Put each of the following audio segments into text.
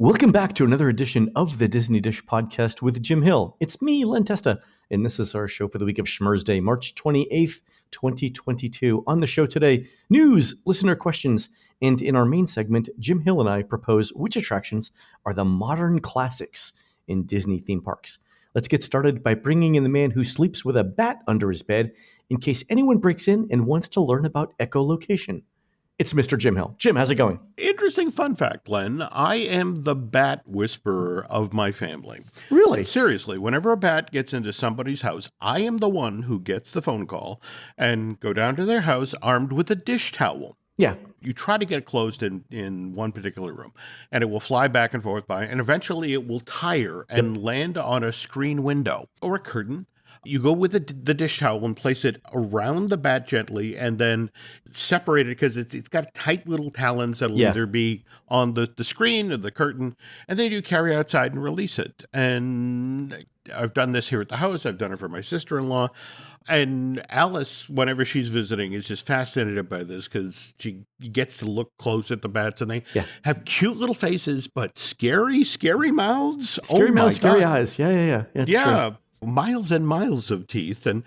Welcome back to another edition of the Disney Dish podcast with Jim Hill. It's me, Len Testa, and this is our show for the week of Schmurz Day, March 28th, 2022. On the show today, news, listener questions, and in our main segment, Jim Hill and I propose which attractions are the modern classics in Disney theme parks. Let's get started by bringing in the man who sleeps with a bat under his bed in case anyone breaks in and wants to learn about echolocation. It's Mr. Jim Hill. Jim, how's it going? Interesting fun fact, Len. I am the bat whisperer of my family. Really? Seriously, whenever a bat gets into somebody's house, I am the one who gets the phone call and go down to their house armed with a dish towel. Yeah. You try to get it closed in one particular room, and it will fly back and forth by, and eventually it will tire and land on a screen window or a curtain. You go with the dish towel and place it around the bat gently and then separate it because it's got tight little talons that'll either be on the screen or the curtain, and then you carry it outside and release it. And I've done this here at the house. I've done it for my sister-in-law. And Alice, whenever she's visiting, is just fascinated by this because she gets to look close at the bats, and they have cute little faces, but scary mouths. Scary mouths, scary eyes. Yeah. It's true. Miles and miles of teeth, and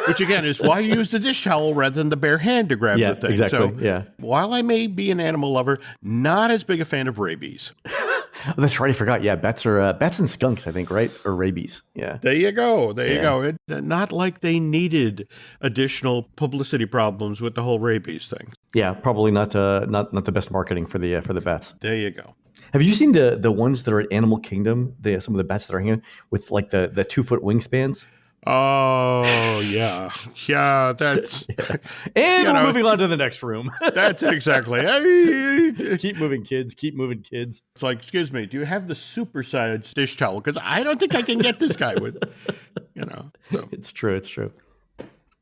which again is why you use the dish towel rather than the bare hand to grab the thing. Exactly. So while I may be an animal lover, not as big a fan of rabies. Oh, that's right. I forgot. Yeah, bats and skunks, I think, right? Or rabies. Yeah. There you go. You go. Not like they needed additional publicity problems with the whole rabies thing. Yeah, probably not the best marketing for the bats. There you go. Have you seen the ones that are at Animal Kingdom? Some of the bats that are hanging with like the 2-foot wingspans. Oh yeah. That's and we're moving on to the next room. That's exactly. Keep moving, kids. Keep moving, kids. It's like, excuse me, do you have the supersized dish towel? Because I don't think I can get this guy with, So. It's true.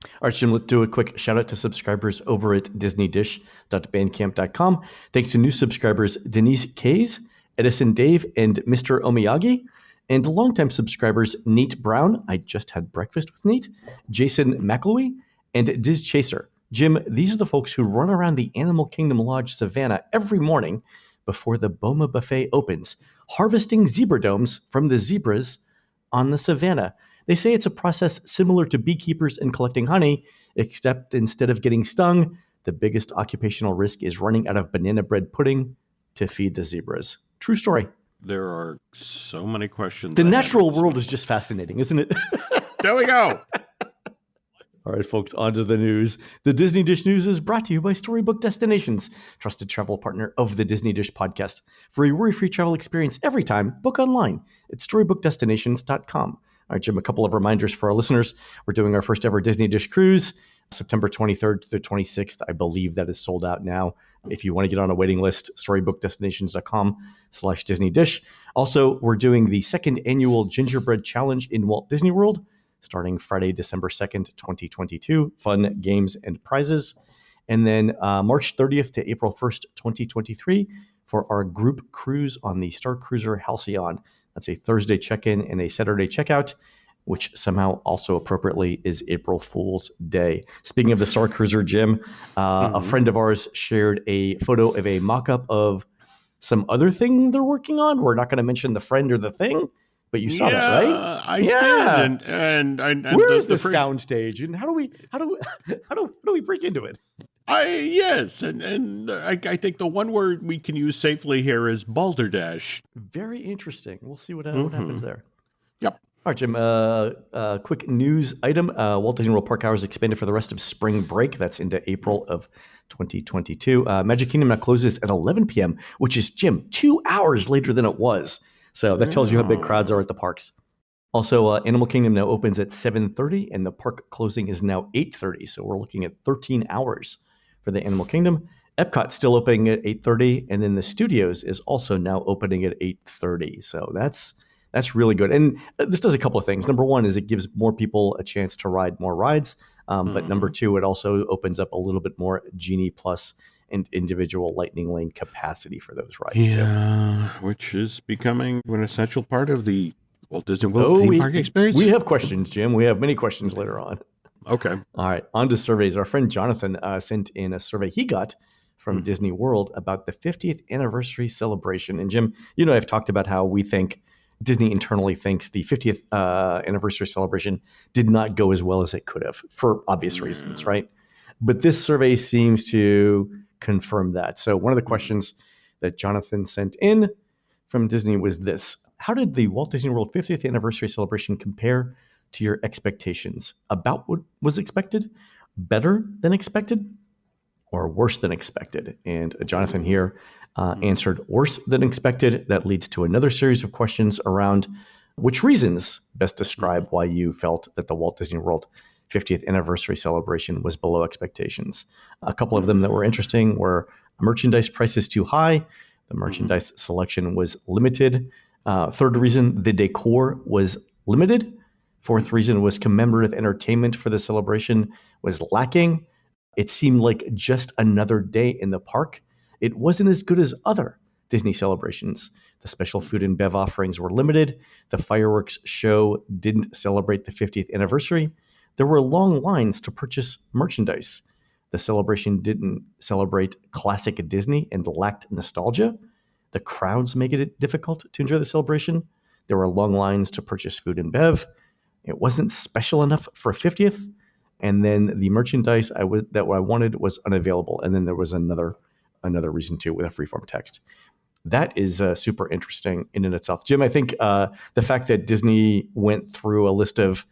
All right, Jim, let's do a quick shout out to subscribers over at disneydish.bandcamp.com. Thanks to new subscribers Denise Kays, Edison Dave, and Mr. Omiyagi. And longtime subscribers Nate Brown, I just had breakfast with Nate, Jason McElwee, and Diz Chaser. Jim, these are the folks who run around the Animal Kingdom Lodge Savannah every morning before the Boma Buffet opens, harvesting zebra domes from the zebras on the Savannah. They say it's a process similar to beekeepers and collecting honey, except instead of getting stung, the biggest occupational risk is running out of banana bread pudding to feed the zebras. True story. There are so many questions. The natural world is just fascinating, isn't it? There we go. All right, folks, on to the news. The Disney Dish News is brought to you by Storybook Destinations, trusted travel partner of the Disney Dish podcast. For a worry-free travel experience every time, book online at storybookdestinations.com. All right, Jim, a couple of reminders for our listeners. We're doing our first ever Disney Dish cruise, September 23rd to the 26th. I believe that is sold out now. If you want to get on a waiting list, storybookdestinations.com/Disney Dish. Also, we're doing the second annual Gingerbread Challenge in Walt Disney World, starting Friday, December 2nd, 2022. Fun games and prizes. And then March 30th to April 1st, 2023 for our group cruise on the Star Cruiser Halcyon. That's a Thursday check-in and a Saturday checkout, which somehow also appropriately is April Fool's Day. Speaking of the Star Cruiser, Jim, a friend of ours shared a photo of a mock-up of some other thing they're working on. We're not going to mention the friend or the thing, but you saw that, right? I did. And where is the sound stage, and how do we break into it? Yes, and I think the one word we can use safely here is balderdash. Very interesting. We'll see what happens there. Yep. All right, Jim, quick news item. Walt Disney World Park hours expanded for the rest of spring break. That's into April of 2022. Magic Kingdom now closes at 11 p.m., which is, Jim, 2 hours later than it was. So that tells you how big crowds are at the parks. Also, Animal Kingdom now opens at 7:30, and the park closing is now 8:30. So we're looking at 13 hours for the Animal Kingdom. Epcot still opening at 8:30, and then the Studios is also now opening at 8:30. So that's really good. And this does a couple of things. Number one is it gives more people a chance to ride more rides. But number two, it also opens up a little bit more Genie Plus and individual Lightning Lane capacity for those rides too. Which is becoming an essential part of the Walt Disney World theme park experience. We have questions, Jim. We have many questions later on. Okay. All right. On to surveys. Our friend Jonathan sent in a survey he got from Disney World about the 50th anniversary celebration. And Jim, I've talked about how we think Disney internally thinks the 50th anniversary celebration did not go as well as it could have for obvious reasons, right? But this survey seems to confirm that. So one of the questions that Jonathan sent in from Disney was this: how did the Walt Disney World 50th anniversary celebration compare to your expectations? About what was expected, better than expected, or worse than expected? And Jonathan here answered worse than expected. That leads to another series of questions around which reasons best describe why you felt that the Walt Disney World 50th anniversary celebration was below expectations. A couple of them that were interesting were merchandise prices too high. The merchandise selection was limited. Third reason, the decor was limited. Fourth reason was commemorative entertainment for the celebration was lacking. It seemed like just another day in the park. It wasn't as good as other Disney celebrations. The special food and bev offerings were limited. The fireworks show didn't celebrate the 50th anniversary. There were long lines to purchase merchandise. The celebration didn't celebrate classic Disney and lacked nostalgia. The crowds make it difficult to enjoy the celebration. There were long lines to purchase food and bev. It wasn't special enough for a 50th. And then the merchandise that I wanted was unavailable. And then there was another reason too, with a freeform text. That is super interesting in and itself. Jim, I think the fact that Disney went through a list of,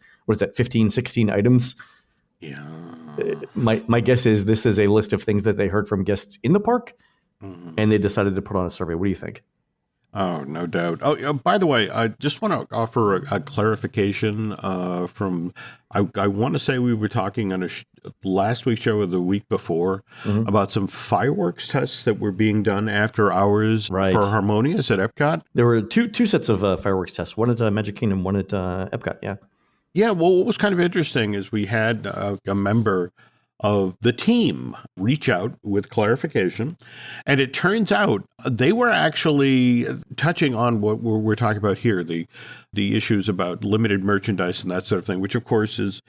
15, 16 items. Yeah. My guess is this is a list of things that they heard from guests in the park, and they decided to put on a survey. What do you think? Oh, no doubt. Oh, by the way, I just want to offer a clarification from, I want to say we were talking on last week's show or the week before about some fireworks tests that were being done after hours for Harmonious at Epcot. There were two sets of fireworks tests, one at Magic Kingdom, one at Epcot, yeah. Yeah, well, what was kind of interesting is we had a member of the team reach out with clarification. And it turns out they were actually touching on what we're talking about here, the issues about limited merchandise and that sort of thing, which of course is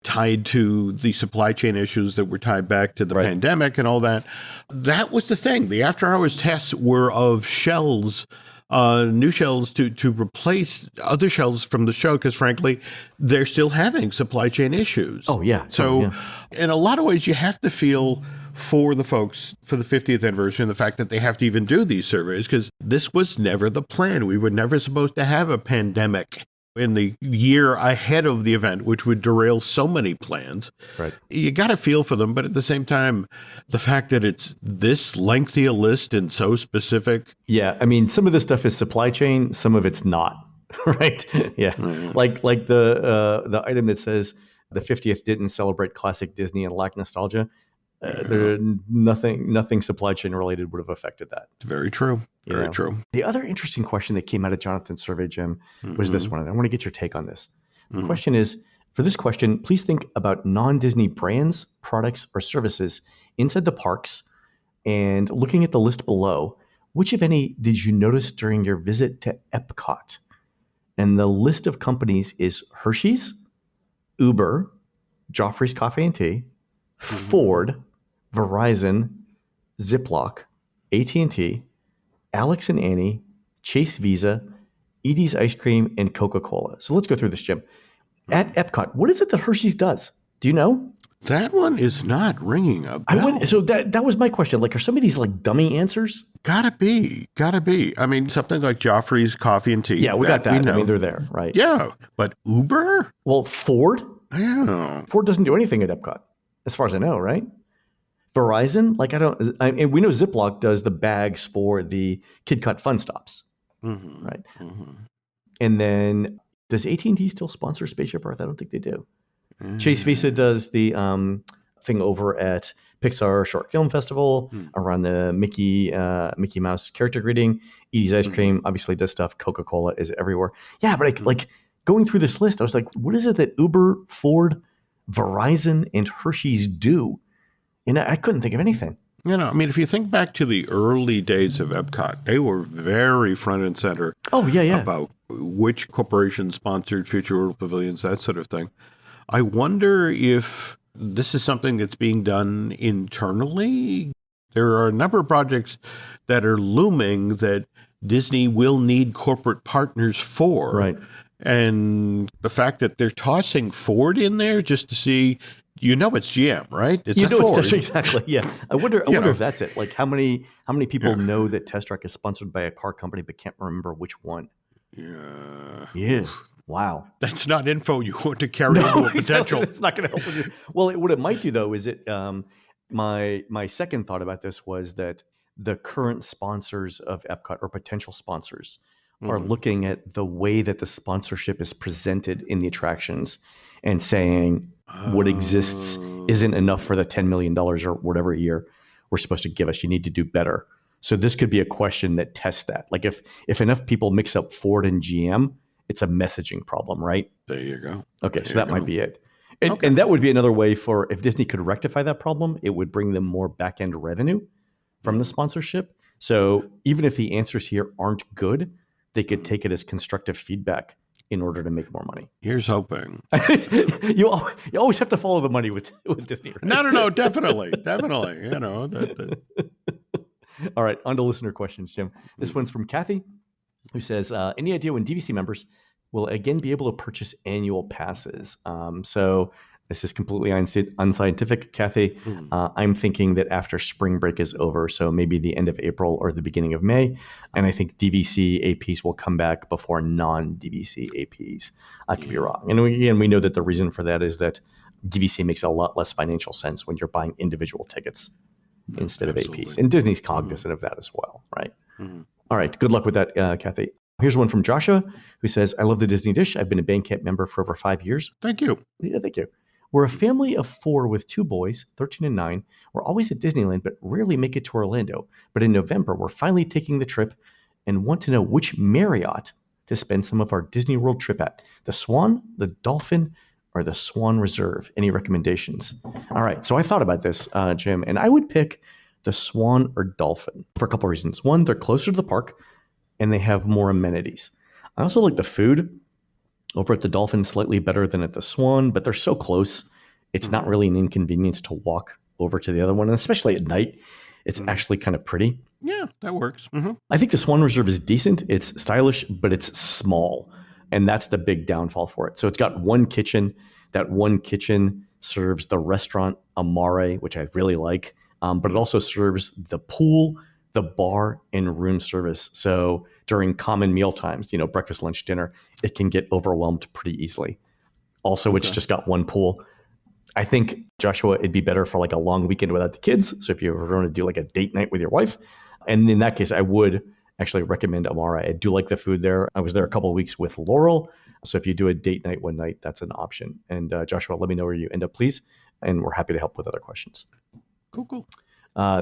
tied to the supply chain issues that were tied back to the pandemic and all that. That was the thing. The after hours tests were of shells, new shells to replace other shells from the show, because frankly, they're still having supply chain issues. Oh, yeah. So in a lot of ways, you have to feel for the folks for the 50th anniversary and the fact that they have to even do these surveys, because this was never the plan. We were never supposed to have a pandemic in the year ahead of the event, which would derail so many plans. Right. You got to feel for them. But at the same time, the fact that it's this lengthy a list and so specific. Yeah. I mean, some of this stuff is supply chain. Some of it's not. Right. Yeah. Like the item that says the 50th didn't celebrate classic Disney and lack nostalgia. Nothing supply chain related would have affected that. It's very true. Very true. The other interesting question that came out of Jonathan's survey, Jim, was this one. And I want to get your take on this. The question is, for this question, please think about non-Disney brands, products, or services inside the parks. And looking at the list below, which, if any, did you notice during your visit to Epcot? And the list of companies is Hershey's, Uber, Joffrey's Coffee and Tea, Ford, Verizon, Ziploc, AT&T, Alex and Annie, Chase Visa, Edie's Ice Cream, and Coca-Cola. So let's go through this, Jim. At Epcot, what is it that Hershey's does? Do you know? That one is not ringing a bell. So that was my question. Like, are some of these like dummy answers? Gotta be. I mean, something like Joffrey's Coffee and Tea. Yeah, we got that. I mean, they're there, right? Yeah, but Uber? Well, Ford? Yeah. Ford doesn't do anything at Epcot, as far as I know, right? Verizon, and we know Ziploc does the bags for the Kid Cut Fun Stops, right? And then does AT&T still sponsor Spaceship Earth? I don't think they do. Chase Visa does the thing over at Pixar Short Film Festival around the Mickey Mouse character greeting. Edie's Ice Cream obviously does stuff. Coca-Cola is everywhere. Yeah, but like going through this list, I was like, what is it that Uber, Ford, Verizon, and Hershey's do? And I couldn't think of anything. You know, I mean, if you think back to the early days of Epcot, they were very front and center. Oh, yeah. About which corporation sponsored Future World Pavilions, that sort of thing. I wonder if this is something that's being done internally There are a number of projects that are looming that Disney will need corporate partners for. Right. And the fact that they're tossing Ford in there just to see, it's GM, right? It's You a know, Ford. it's exactly. Yeah. I wonder if that's it. Like how many people know that Test Track is sponsored by a car company but can't remember which one? Yeah. Yeah. Wow. That's not info you want to carry into a potential. It's not going to help with you. Well, what it might do though is my second thought about this was that the current sponsors of Epcot or potential sponsors are looking at the way that the sponsorship is presented in the attractions and saying what exists isn't enough for the $10 million or whatever a year we're supposed to give us. You need to do better. So this could be a question that tests that. Like if enough people mix up Ford and GM, it's a messaging problem, right? There you go. Okay, so that might be it. And that would be another way for, if Disney could rectify that problem, it would bring them more back-end revenue from the sponsorship. So even if the answers here aren't good, they could take it as constructive feedback in order to make more money. Here's hoping. You always have to follow the money with Disney. Right? No, definitely. All right, on to listener questions, Jim. This one's from Kathy, who says, any idea when DVC members will again be able to purchase annual passes? So this is completely unscientific, Kathy. I'm thinking that after spring break is over, so maybe the end of April or the beginning of May, and I think DVC APs will come back before non-DVC APs. I could be wrong. And we know that the reason for that is that DVC makes a lot less financial sense when you're buying individual tickets instead of APs. And Disney's cognizant of that as well, right? All right. Good luck with that, Kathy. Here's one from Joshua, who says, I love the Disney Dish. I've been a Bandcamp member for over 5 years. Thank you. Yeah, thank you. We're a family of 4 with 2 boys, 13 and 9. We're always at Disneyland, but rarely make it to Orlando. But in November, we're finally taking the trip and want to know which Marriott to spend some of our Disney World trip at. The Swan, the Dolphin, or the Swan Reserve? Any recommendations? All right. So I thought about this, Jim, and I would pick the Swan or Dolphin for a couple of reasons. One, they're closer to the park and they have more amenities. I also like the food over at the Dolphin slightly better than at the Swan, but they're so close. It's not really an inconvenience to walk over to the other one. And especially at night, it's actually kind of pretty. Yeah, that works. I think the Swan Reserve is decent. It's stylish, but it's small. And that's the big downfall for it. So it's got one kitchen. That one kitchen serves the restaurant Amare, which I really like. But it also serves the pool, the bar, and room service. So during common meal times, breakfast, lunch, dinner, it can get overwhelmed pretty easily. Also, It's just got one pool. I think, Joshua, it'd be better for like a long weekend without the kids. So if you were going to do like a date night with your wife, and in that case, I would actually recommend Amara. I do like the food there. I was there a couple of weeks with Laurel. So if you do a date night one night, that's an option. And Joshua, let me know where you end up, please. And we're happy to help with other questions. Cool.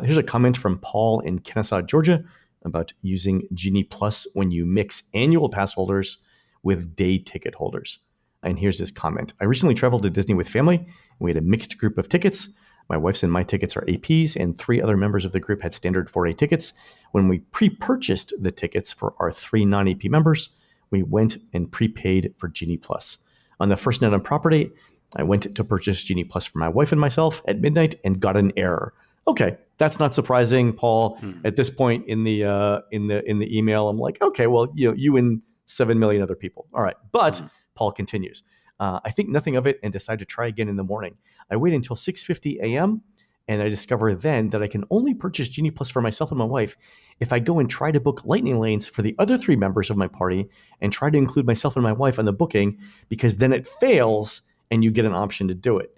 Here's a comment from Paul in Kennesaw, Georgia, about using Genie Plus when you mix annual pass holders with day ticket holders. And here's his comment. I recently traveled to Disney with family, and we had a mixed group of tickets. My wife's and my tickets are APs, and 3 other members of the group had standard 4A tickets. When we pre-purchased the tickets for our 3 non-AP members, we went and prepaid for Genie Plus. On the first night on property, I went to purchase Genie Plus for my wife and myself at midnight and got an error. Okay, that's not surprising, Paul. At this point in the email, I'm like, okay, well, you and 7 million other people. All right, but Paul continues. I think nothing of it and decide to try again in the morning. I wait until 6:50 a.m. and I discover then that I can only purchase Genie Plus for myself and my wife if I go and try to book lightning lanes for the other 3 members of my party and try to include myself and my wife on the booking, because then it fails and you get an option to do it.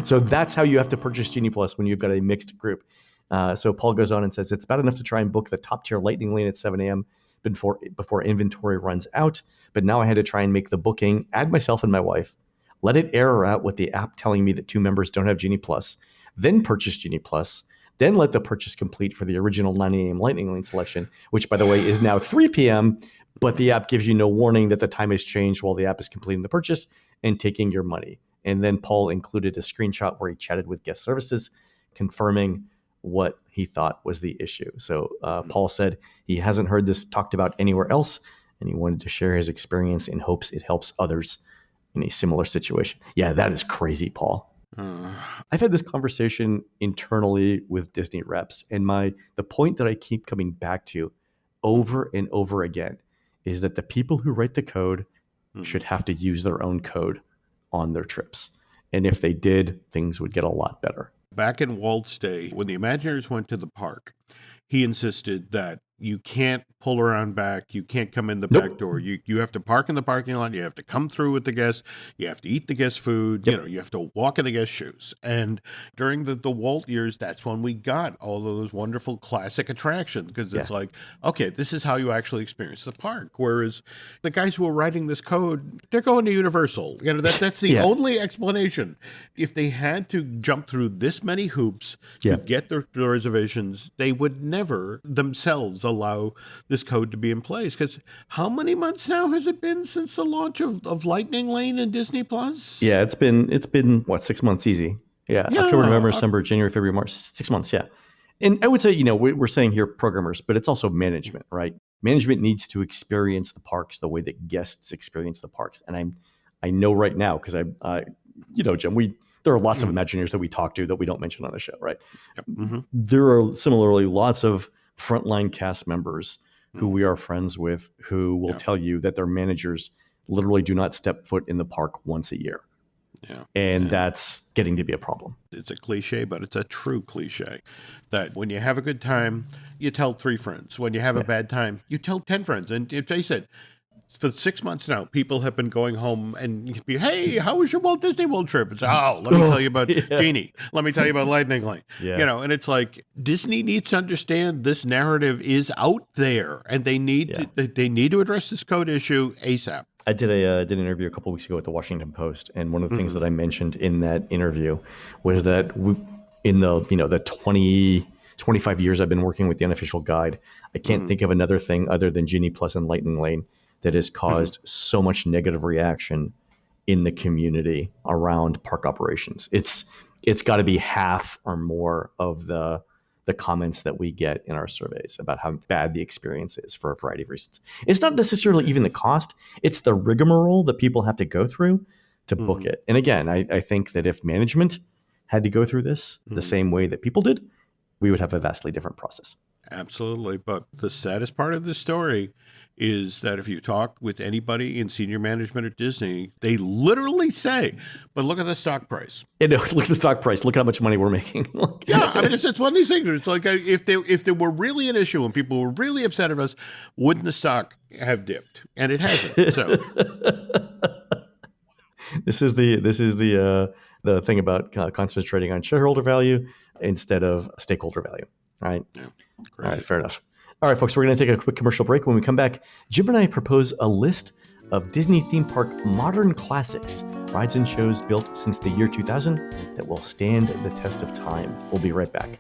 So that's how you have to purchase Genie Plus when you've got a mixed group. So Paul goes on and says, it's bad enough to try and book the top tier lightning lane at 7 a.m. before inventory runs out. But now I had to try and make the booking, add myself and my wife, let it error out with the app telling me that 2 members don't have Genie Plus, then purchase Genie Plus, then let the purchase complete for the original 9 a.m. lightning lane selection, which, by the way, is now 3 p.m., but the app gives you no warning that the time has changed while the app is completing the purchase and taking your money. And then Paul included a screenshot where he chatted with guest services, confirming what he thought was the issue. So Paul said he hasn't heard this talked about anywhere else, and he wanted to share his experience in hopes it helps others in a similar situation. Yeah, that is crazy, Paul. I've had this conversation internally with Disney reps, and the point that I keep coming back to over and over again is that the people who write the code should have to use their own code on their trips. And if they did, things would get a lot better. Back in Walt's day, when the Imagineers went to the park, he insisted that you can't pull around back. You can't come in the back door. You have to park in the parking lot. You have to come through with the guests. You have to eat the guest food. Yep. You have to walk in the guest shoes. And during the Walt years, that's when we got all of those wonderful classic attractions, because it's like, okay, this is how you actually experience the park. Whereas the guys who are writing this code, they're going to Universal. That's the only explanation. If they had to jump through this many hoops to get their reservations, they would never themselves allow this code to be in place. Because how many months now has it been since the launch of Lightning Lane and Disney Plus? Yeah, it's been what, 6 months easy. October, November, December, January, February, March, 6 months. And I would say, we're saying here programmers, but it's also management, right? Management needs to experience the parks the way that guests experience the parks. And I know right now, because Jim, there are lots of Imagineers that we talk to that we don't mention on the show, right? There are similarly lots of frontline cast members who we are friends with who will tell you that their managers literally do not step foot in the park once a year. And that's getting to be a problem. It's a cliche, but it's a true cliche that when you have a good time, you tell 3 friends. When you have a bad time, you tell 10 friends. And if they said, for 6 months now, people have been going home and be, hey, how was your Walt Disney World trip? It's, let me tell you about Genie. Let me tell you about Lightning Lane. And it's like, Disney needs to understand this narrative is out there, and they need to address this code issue ASAP. I did an interview a couple of weeks ago at the Washington Post, and one of the things that I mentioned in that interview was that in the 25 years I've been working with the unofficial guide, I can't think of another thing other than Genie Plus and Lightning Lane that has caused so much negative reaction in the community around park operations. It's got to be half or more of the comments that we get in our surveys about how bad the experience is for a variety of reasons. It's not necessarily even the cost. It's the rigmarole that people have to go through to book it. And again, I think that if management had to go through this the same way that people did, we would have a vastly different process. Absolutely. But the saddest part of this story is that if you talk with anybody in senior management at Disney, they literally say, but look at the stock price. Look at the stock price. Look at how much money we're making. It's one of these things. It's like if there were really an issue and people were really upset at us, wouldn't the stock have dipped? And it hasn't. So this is the thing about concentrating on shareholder value instead of stakeholder value. All right. Yeah, all right. Fair enough. All right, folks, we're going to take a quick commercial break. When we come back, Jim and I propose a list of Disney theme park modern classics, rides and shows built since the year 2000 that will stand the test of time. We'll be right back.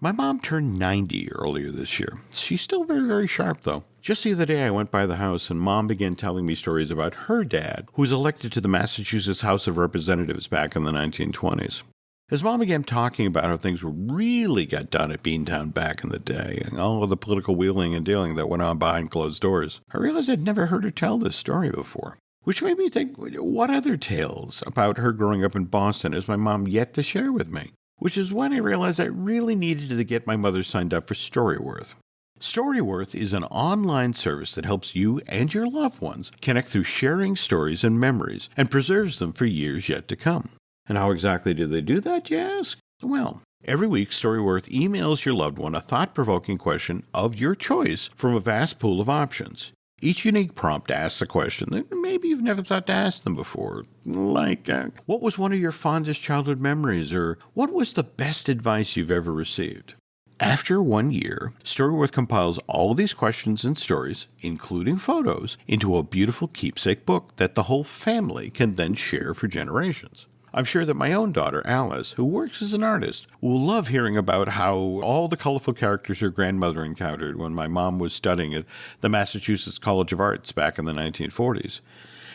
My mom turned 90 earlier this year. She's still very, very sharp, though. Just the other day, I went by the house, and Mom began telling me stories about her dad, who was elected to the Massachusetts House of Representatives back in the 1920s. As Mom began talking about how things really got done at Beantown back in the day, and all of the political wheeling and dealing that went on behind closed doors, I realized I'd never heard her tell this story before. Which made me think, what other tales about her growing up in Boston has my mom yet to share with me? Which is when I realized I really needed to get my mother signed up for Storyworth. Storyworth is an online service that helps you and your loved ones connect through sharing stories and memories, and preserves them for years yet to come. And how exactly do they do that, you ask? Well, every week Storyworth emails your loved one a thought-provoking question of your choice from a vast pool of options. Each unique prompt asks a question that maybe you've never thought to ask them before, like, what was one of your fondest childhood memories, or what was the best advice you've ever received? After 1 year, Storyworth compiles all these questions and stories, including photos, into a beautiful keepsake book that the whole family can then share for generations. I'm sure that my own daughter, Alice, who works as an artist, will love hearing about how all the colorful characters her grandmother encountered when my mom was studying at the Massachusetts College of Arts back in the 1940s.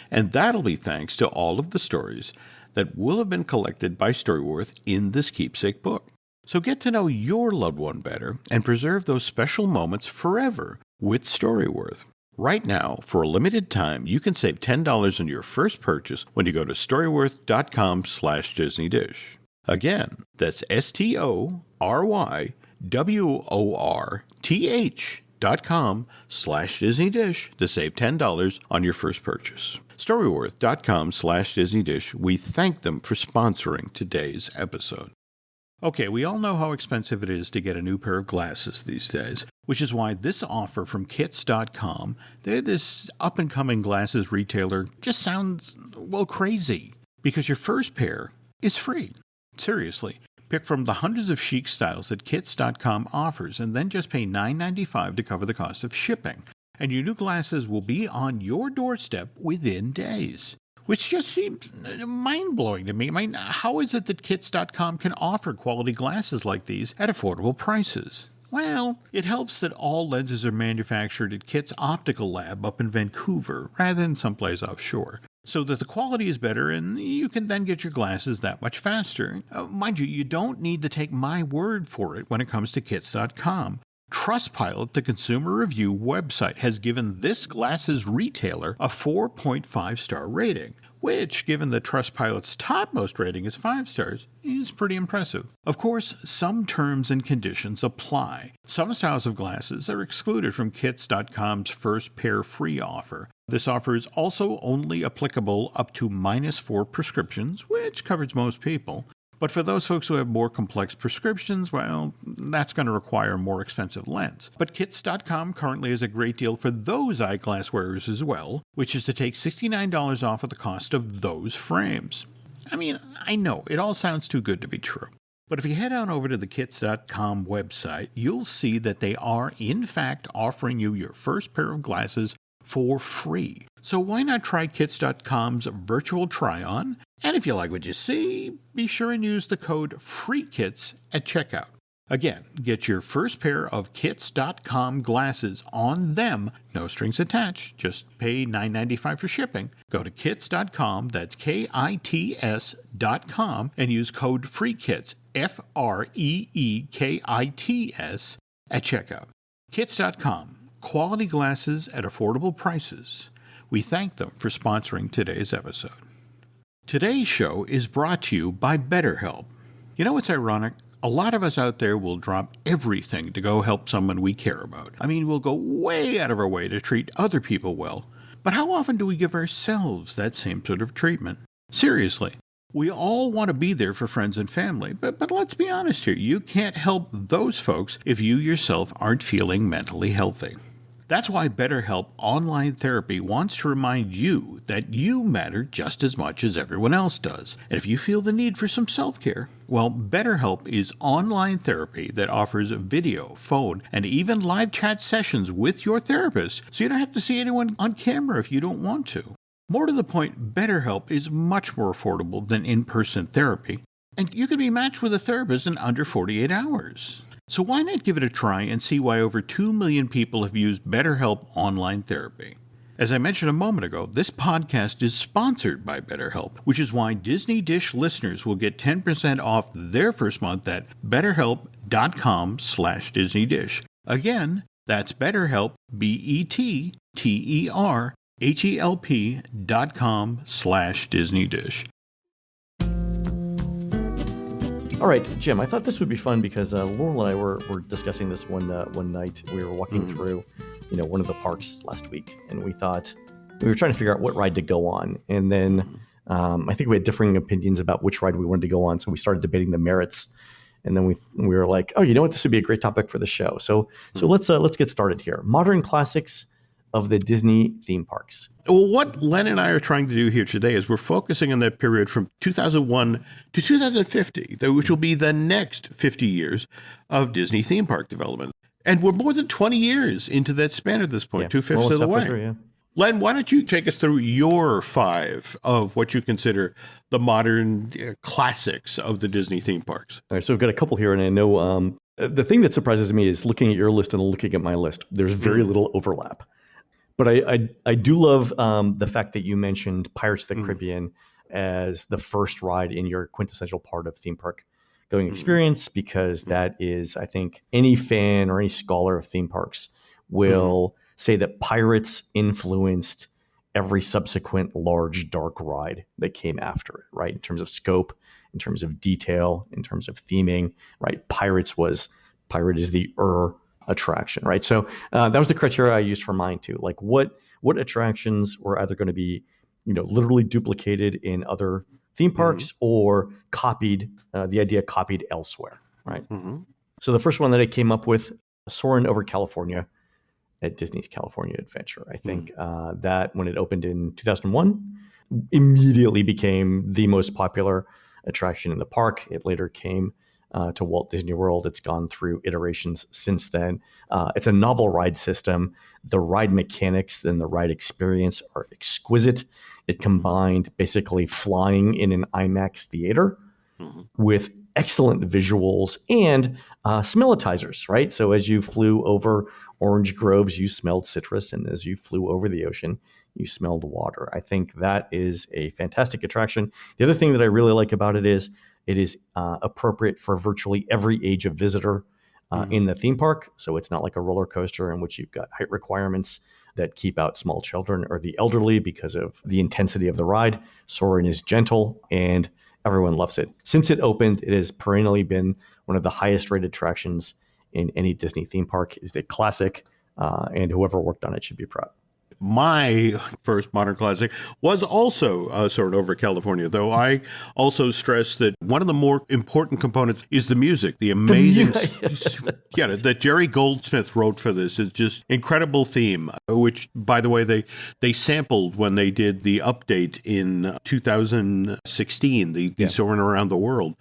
And that'll be thanks to all of the stories that will have been collected by Storyworth in this keepsake book. So get to know your loved one better and preserve those special moments forever with Storyworth. Right now, for a limited time, you can save $10 on your first purchase when you go to storyworth.com/DisneyDish. Again, that's STORYWORTH.com/DisneyDish to save $10 on your first purchase. Storyworth.com/DisneyDish. We thank them for sponsoring today's episode. Okay, we all know how expensive it is to get a new pair of glasses these days, which is why this offer from Kits.com, they're this up-and-coming glasses retailer, just sounds, well, crazy. Because your first pair is free. Seriously. Pick from the hundreds of chic styles that Kits.com offers and then just pay $9.95 to cover the cost of shipping. And your new glasses will be on your doorstep within days. Which just seems mind-blowing to me. I mean, how is it that Kits.com can offer quality glasses like these at affordable prices? Well, it helps that all lenses are manufactured at Kits Optical Lab up in Vancouver, rather than someplace offshore, so that the quality is better and you can then get your glasses that much faster. Mind you, you don't need to take my word for it when it comes to Kits.com. Trustpilot, the consumer review website, has given this glasses retailer a 4.5-star rating, which, given that Trustpilot's topmost rating is 5 stars, is pretty impressive. Of course, some terms and conditions apply. Some styles of glasses are excluded from Kits.com's first pair free offer. This offer is also only applicable up to -4 prescriptions, which covers most people. But for those folks who have more complex prescriptions, well, that's going to require a more expensive lens. But Kits.com currently has a great deal for those eyeglass wearers as well, which is to take $69 off of the cost of those frames. I mean, I know, it all sounds too good to be true. But if you head on over to the Kits.com website, you'll see that they are, in fact, offering you your first pair of glasses for free. So why not try Kits.com's virtual try-on? And if you like what you see, be sure and use the code FREEKITS at checkout. Again, get your first pair of Kits.com glasses on them, no strings attached, just pay $9.95 for shipping. Go to Kits.com, that's KITS.com, and use code FREEKITS, FREEKITS, at checkout. Kits.com, quality glasses at affordable prices. We thank them for sponsoring today's episode. Today's show is brought to you by BetterHelp. You know what's ironic? A lot of us out there will drop everything to go help someone we care about. I mean, we'll go way out of our way to treat other people well. But how often do we give ourselves that same sort of treatment? Seriously, we all want to be there for friends and family, but let's be honest here. You can't help those folks if you yourself aren't feeling mentally healthy. That's why BetterHelp Online Therapy wants to remind you that you matter just as much as everyone else does. And if you feel the need for some self-care, well, BetterHelp is online therapy that offers video, phone, and even live chat sessions with your therapist, so you don't have to see anyone on camera if you don't want to. More to the point, BetterHelp is much more affordable than in-person therapy, and you can be matched with a therapist in under 48 hours. So why not give it a try and see why over 2 million people have used BetterHelp Online Therapy? As I mentioned a moment ago, this podcast is sponsored by BetterHelp, which is why Disney Dish listeners will get 10% off their first month at betterhelp.com/DisneyDish. Again, that's BetterHelp, BetterHelp.com/DisneyDish. All right, Jim, I thought this would be fun because Laurel and I were discussing this one night. We were walking through, one of the parks last week, and we thought we were trying to figure out what ride to go on. And then I think we had differing opinions about which ride we wanted to go on, so we started debating the merits. And then we were like, oh, you know what? This would be a great topic for the show. So let's get started here. Modern classics of the Disney theme parks. Well, what Len and I are trying to do here today is we're focusing on that period from 2001 to 2050, which will be the next 50 years of Disney theme park development. And we're more than 20 years into that span at this point, 2/5 of the way. Through, yeah. Len, why don't you take us through your 5 of what you consider the modern classics of the Disney theme parks? All right, so we've got a couple here, and I know the thing that surprises me is looking at your list and looking at my list. There's very little overlap. But I do love the fact that you mentioned Pirates of the Caribbean as the first ride in your quintessential part of theme park going experience, because that is, I think, any fan or any scholar of theme parks will say that Pirates influenced every subsequent large dark ride that came after it, right? In terms of scope, in terms of detail, in terms of theming, right? Pirate is the attraction, right? So that was the criteria I used for mine too. Like what attractions were either going to be, literally duplicated in other theme parks or copied, the idea copied elsewhere, right? Mm-hmm. So the first one that I came up with, Soarin' over California at Disney's California Adventure. I think that when it opened in 2001, immediately became the most popular attraction in the park. It later came to Walt Disney World. It's gone through iterations since then. It's a novel ride system. The ride mechanics and the ride experience are exquisite. It combined basically flying in an IMAX theater with excellent visuals and smellitizers, right? So as you flew over orange groves, you smelled citrus, and as you flew over the ocean, you smelled water. I think that is a fantastic attraction. The other thing that I really like about it is appropriate for virtually every age of visitor in the theme park. So it's not like a roller coaster in which you've got height requirements that keep out small children or the elderly because of the intensity of the ride. Soarin' is gentle and everyone loves it. Since it opened, it has perennially been one of the highest rated attractions in any Disney theme park. It's a classic, and whoever worked on it should be proud. My first modern classic was also Soarin' over California, though I also stress that one of the more important components is the music. The amazing, that Jerry Goldsmith wrote for this is just incredible theme, which, by the way, they sampled when they did the update in 2016, the Soarin' Around the World.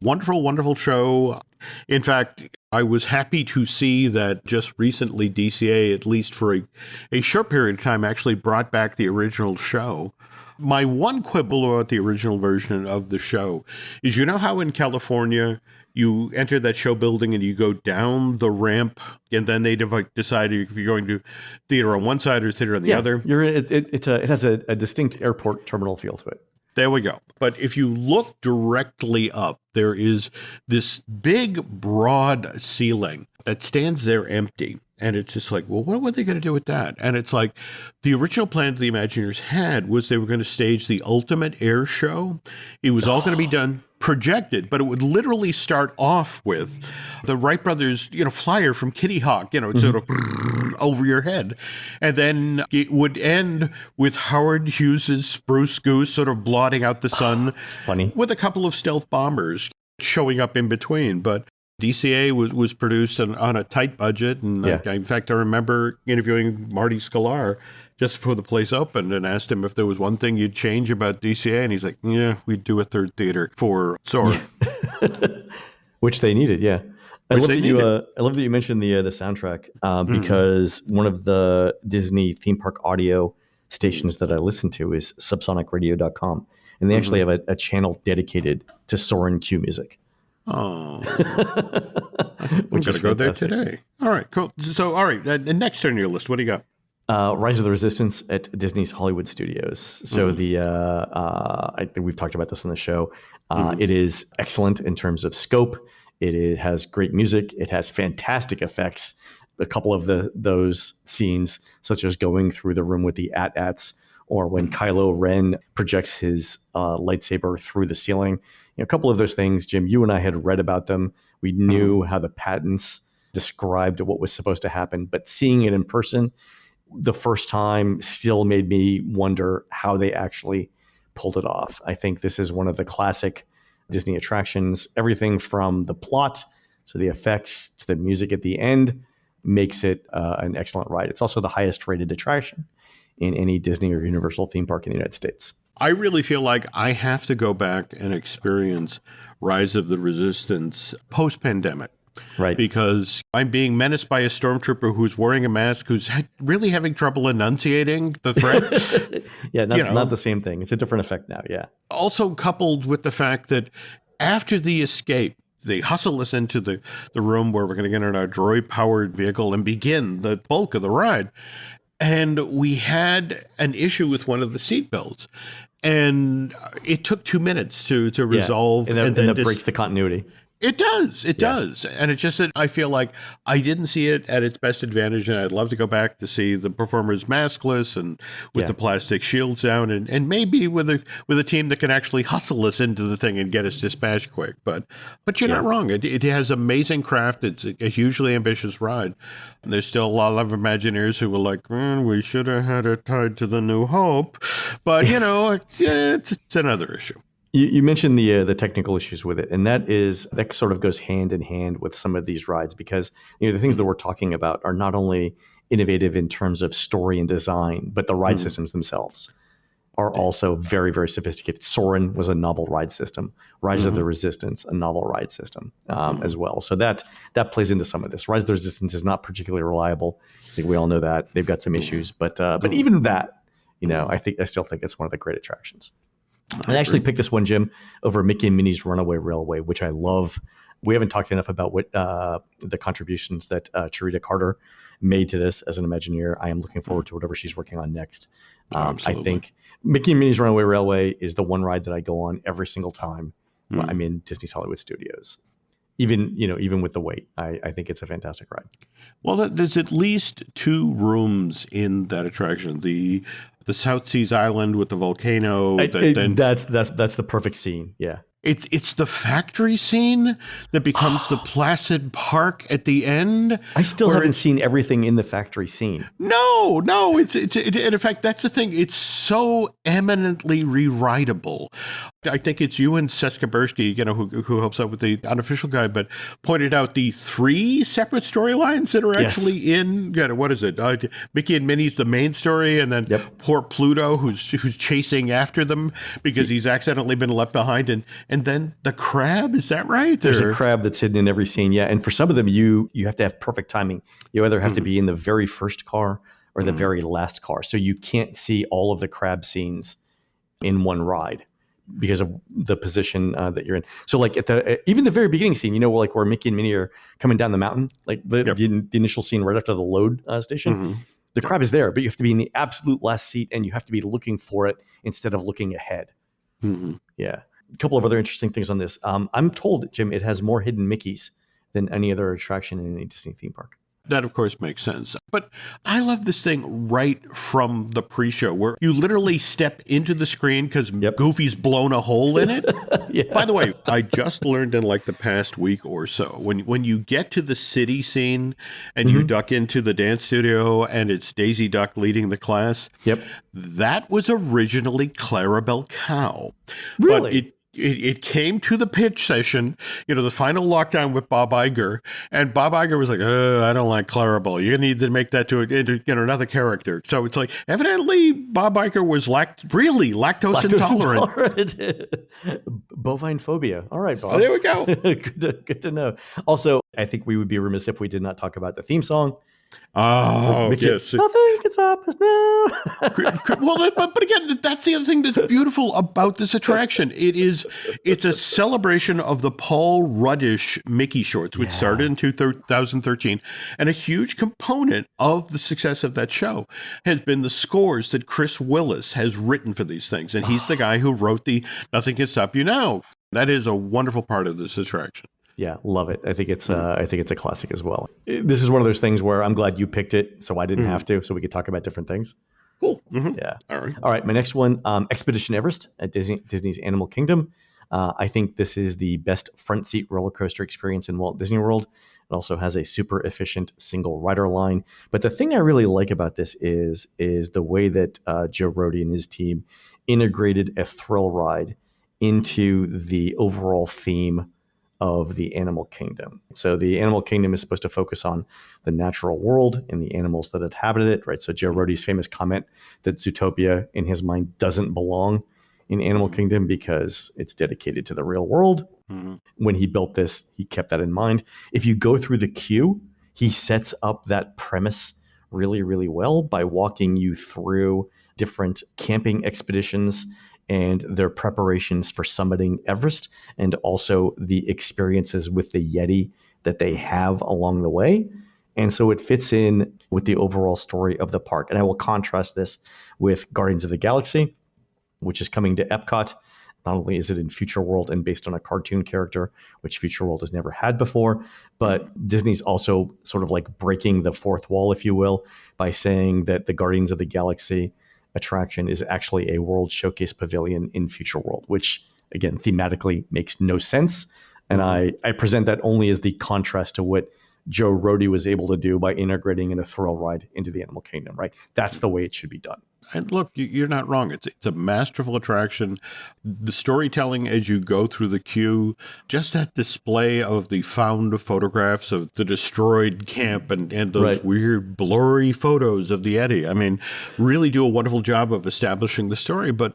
Wonderful, wonderful show. In fact, I was happy to see that just recently DCA, at least for a short period of time, actually brought back the original show. My one quibble about the original version of the show is, how in California you enter that show building and you go down the ramp, and then they decide if you're going to theater on one side or theater on the other. It has a distinct airport terminal feel to it. There we go. But if you look directly up, there is this big, broad ceiling that stands there empty. And it's just like, well, what were they going to do with that? And it's like the original plan the Imagineers had was they were going to stage the ultimate air show. It was all going to be done projected, but it would literally start off with the Wright brothers, flyer from Kitty Hawk, sort of over your head. And then it would end with Howard Hughes's Spruce Goose sort of blotting out the sun. Funny. With a couple of stealth bombers showing up in between. But DCA was produced on a tight budget. And in fact, I remember interviewing Marty Sklar just before the place opened and asked him if there was one thing you'd change about DCA. And he's like, yeah, we'd do a third theater for Soarin'. Which they needed, yeah. I love that you mentioned the soundtrack because one of the Disney theme park audio stations that I listen to is subsonicradio.com. And they actually have a channel dedicated to Soarin' cue music. Oh, I'm going to go there today. All right, cool. So, all right, next on your list, what do you got? Rise of the Resistance at Disney's Hollywood Studios. So I think we've talked about this on the show. It is excellent in terms of scope. It has great music. It has fantastic effects. A couple of those scenes, such as going through the room with the AT-ATs, or when Kylo Ren projects his lightsaber through the ceiling. A couple of those things, Jim, you and I had read about them. We knew how the patents described what was supposed to happen, but seeing it in person the first time still made me wonder how they actually pulled it off. I think this is one of the classic Disney attractions. Everything from the plot to the effects to the music at the end makes it an excellent ride. It's also the highest rated attraction in any Disney or Universal theme park in the United States. I really feel like I have to go back and experience Rise of the Resistance post-pandemic. Right. Because I'm being menaced by a stormtrooper who's wearing a mask, who's really having trouble enunciating the threat. Not the same thing. It's a different effect now, yeah. Also coupled with the fact that after the escape, they hustle us into the room where we're going to get in our droid-powered vehicle and begin the bulk of the ride. And we had an issue with one of the seatbelts. And it took 2 minutes to resolve. And then that breaks the continuity. It does. It does. And it's just that I feel like I didn't see it at its best advantage. And I'd love to go back to see the performers maskless and with the plastic shields down and maybe with a team that can actually hustle us into the thing and get us dispatched quick. But you're not wrong. It has amazing craft. It's a hugely ambitious ride. And there's still a lot of Imagineers who were like, we should have had it tied to the New Hope. But, it's another issue. You mentioned the technical issues with it, and that sort of goes hand in hand with some of these rides because the things that we're talking about are not only innovative in terms of story and design, but the ride systems themselves are also very, very sophisticated. Soarin' was a novel ride system. Rise of the Resistance, a novel ride system as well. So that plays into some of this. Rise of the Resistance is not particularly reliable. I think we all know that. They've got some issues, but even that, I still think it's one of the great attractions. I actually picked this one, Jim, over Mickey and Minnie's Runaway Railway, which I love. We haven't talked enough about what the contributions that Charita Carter made to this as an Imagineer. I am looking forward to whatever she's working on next. I think Mickey and Minnie's Runaway Railway is the one ride that I go on every single time I'm in Disney's Hollywood Studios. Even with the wait, I think it's a fantastic ride. Well, there's at least 2 rooms in that attraction. The South Seas Island with the volcano. That's the perfect scene. Yeah. It's the factory scene that becomes the Placid Park at the end. I still haven't seen everything in the factory scene. No. And in fact, that's the thing. It's so eminently rewritable. I think it's you and Seska Bursky, who helps out with the unofficial guide, but pointed out the 3 separate storylines that are actually in. What is it? Mickey and Minnie's the main story, and then poor Pluto, who's chasing after them because he's accidentally been left behind, and then the crab. Is that right? There's a crab that's hidden in every scene. Yeah, and for some of them, you have to have perfect timing. You either have to be in the very first car or the very last car, so you can't see all of the crab scenes in one ride because of the position that you're in. So like at even the very beginning scene, where Mickey and Minnie are coming down the mountain, like the initial scene right after the load station, the crab is there, but you have to be in the absolute last seat and you have to be looking for it instead of looking ahead. Yeah. A couple of other interesting things on this. I'm told, Jim, it has more hidden Mickeys than any other attraction in any Disney theme park. That, of course, makes sense. But I love this thing right from the pre-show where you literally step into the screen because Goofy's blown a hole in it. By the way, I just learned in like the past week or so, when you get to the city scene and you duck into the dance studio and it's Daisy Duck leading the class, that was originally Clarabelle Cow. Really? But it came to the pitch session, the final lockdown with Bob Iger, and Bob Iger was like, I don't like Clarabelle. You need to make that into another character. So it's like, evidently, Bob Iger was really lactose intolerant. Bovine phobia. All right, Bob. Oh, there we go. Good to know. Also, I think we would be remiss if we did not talk about the theme song. Oh, yes. Nothing can stop us now. Well, but again, that's the other thing that's beautiful about this attraction. It's a celebration of the Paul Ruddish Mickey shorts, which started in 2013. And a huge component of the success of that show has been the scores that Chris Willis has written for these things. And he's the guy who wrote the Nothing Can Stop You Now. That is a wonderful part of this attraction. Yeah, love it. I think it's a classic as well. This is one of those things where I'm glad you picked it, so I didn't have to, so we could talk about different things. Cool. Yeah. All right. My next one, Expedition Everest at Disney's Animal Kingdom. I think this is the best front seat roller coaster experience in Walt Disney World. It also has a super efficient single rider line. But the thing I really like about this is the way that Joe Rohde and his team integrated a thrill ride into the overall theme of the Animal Kingdom. So the Animal Kingdom is supposed to focus on the natural world and the animals that inhabit it, right? So Joe Rohde's famous comment that Zootopia, in his mind, doesn't belong in Animal Kingdom because it's dedicated to the real world. When he built this, he kept that in mind. If you go through the queue, he sets up that premise really, really well by walking you through different camping expeditions and their preparations for summiting Everest, and also the experiences with the Yeti that they have along the way. And so it fits in with the overall story of the park. And I will contrast this with Guardians of the Galaxy, which is coming to Epcot Not only is it in Future World and based on a cartoon character, which Future World has never had before, but Disney's also sort of like breaking the fourth wall, if you will, by saying that the Guardians of the Galaxy attraction is actually a World Showcase Pavilion in Future World, which, again, thematically makes no sense. And I present that only as the contrast to what Joe Rohde was able to do by integrating in a thrill ride into the Animal Kingdom, right? That's the way it should be done. And look, you're not wrong. It's a masterful attraction. The storytelling as you go through the queue, just that display of the found photographs of the destroyed camp and those weird blurry photos of the Yeti. I mean, really do a wonderful job of establishing the story. But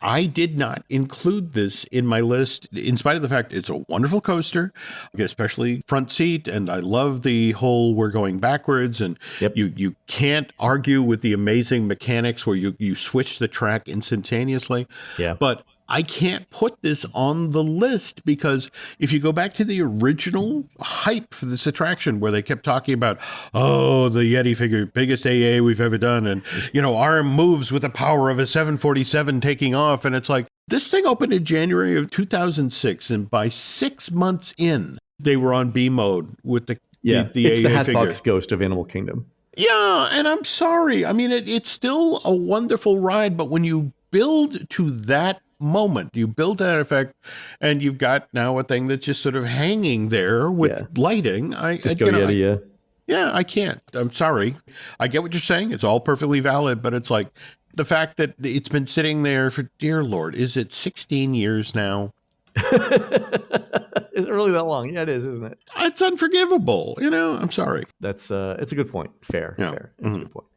I did not include this in my list, in spite of the fact it's a wonderful coaster, especially front seat. And I love the whole we're going backwards. And you can't argue with the amazing mechanics where you switch the track instantaneously. Yeah. But I can't put this on the list because if you go back to the original hype for this attraction where they kept talking about, oh, the Yeti figure, biggest AA we've ever done. And, arm moves with the power of a 747 taking off. And it's like, this thing opened in January of 2006. And by 6 months in, they were on B mode with the it's AA the figure. Hatbox Ghost of Animal Kingdom. Yeah, and I'm sorry. I mean, it's still a wonderful ride, but when you build to that moment, you build that effect, and you've got now a thing that's just sort of hanging there with lighting. Disco Yeti, yeah, I can't. I'm sorry. I get what you're saying. It's all perfectly valid, but it's like the fact that it's been sitting there for, dear Lord, is it 16 years now? Is it really that long? Yeah, it is, isn't it? It's unforgivable. I'm sorry. It's a good point. Fair. It's a good point.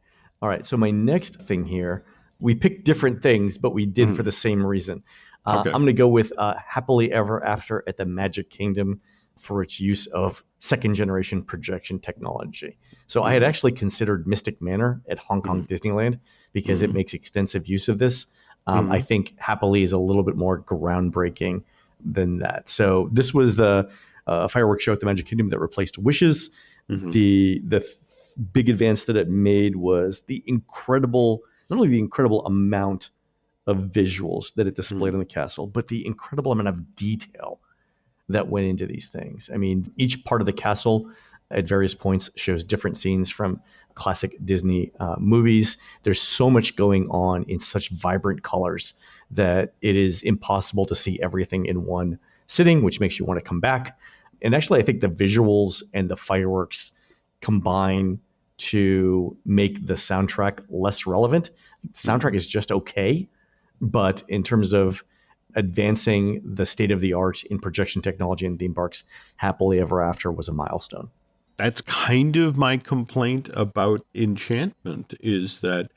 All right. So my next thing here, we picked different things, but we did for the same reason. I'm going to go with Happily Ever After at the Magic Kingdom for its use of second generation projection technology. So I had actually considered Mystic Manor at Hong Kong Disneyland because it makes extensive use of this. I think Happily is a little bit more groundbreaking than that. So this was the fireworks show at the Magic Kingdom that replaced Wishes. The big advance that it made was not only the incredible amount of visuals that it displayed on the castle, but the incredible amount of detail that went into these things. I mean, each part of the castle at various points shows different scenes from classic Disney movies. There's so much going on in such vibrant colors that it is impossible to see everything in one sitting, which makes you want to come back. And actually, I think the visuals and the fireworks combine to make the soundtrack less relevant. The soundtrack is just okay, but in terms of advancing the state of the art in projection technology and theme parks, Happily Ever After was a milestone. That's kind of my complaint about Enchantment, is that